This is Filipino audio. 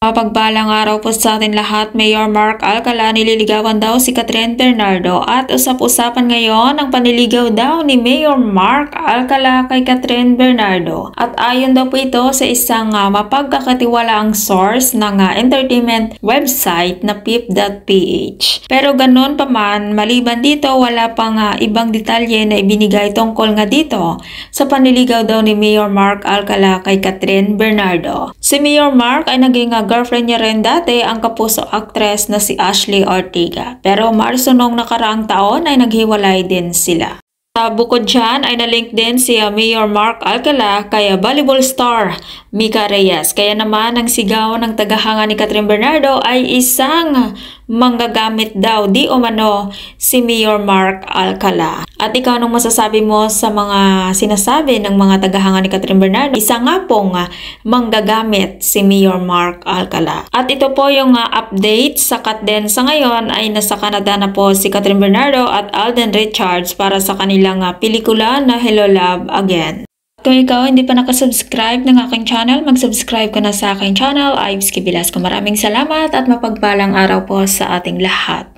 Mapagpalang araw po sa atin lahat. Mayor Mark Alcala nililigawan daw si Kathryn Bernardo at usap-usapan ngayon ang panliligaw daw ni Mayor Mark Alcala kay Kathryn Bernardo. At ayon daw po ito sa isang mapagkakatiwalaang source ng entertainment website na pip.ph. Pero ganun pa man, maliban dito wala pang ibang detalye na ibinigay tungkol nga dito sa panliligaw daw ni Mayor Mark Alcala kay Kathryn Bernardo. Si Mayor Mark ay naging girlfriend niya rin dati ang kapuso actress na si Ashley Ortega. Pero Marso noong nakaraang taon ay naghiwalay din sila. Bukod dyan ay nalink din si Mayor Mark Alcala kay volleyball star Mika Reyes. Kaya naman ang sigaw ng tagahanga ni Kathryn Bernardo ay isang manggagamit daw di umano si Mayor Mark Alcala. At ikaw anong masasabi mo sa mga sinasabi ng mga tagahanga ni Kathryn Bernardo? Isa nga pong manggagamit si Mayor Mark Alcala. At ito po yung update. Sakat din sa ngayon ay nasa Canada na po si Kathryn Bernardo at Alden Richards para sa kanilang pelikula na Hello Love Again. Kung ikaw hindi pa nakasubscribe ng aking channel, mag-subscribe ka na sa aking channel. Ives K. Velasco. Maraming salamat at mapagpalang araw po sa ating lahat.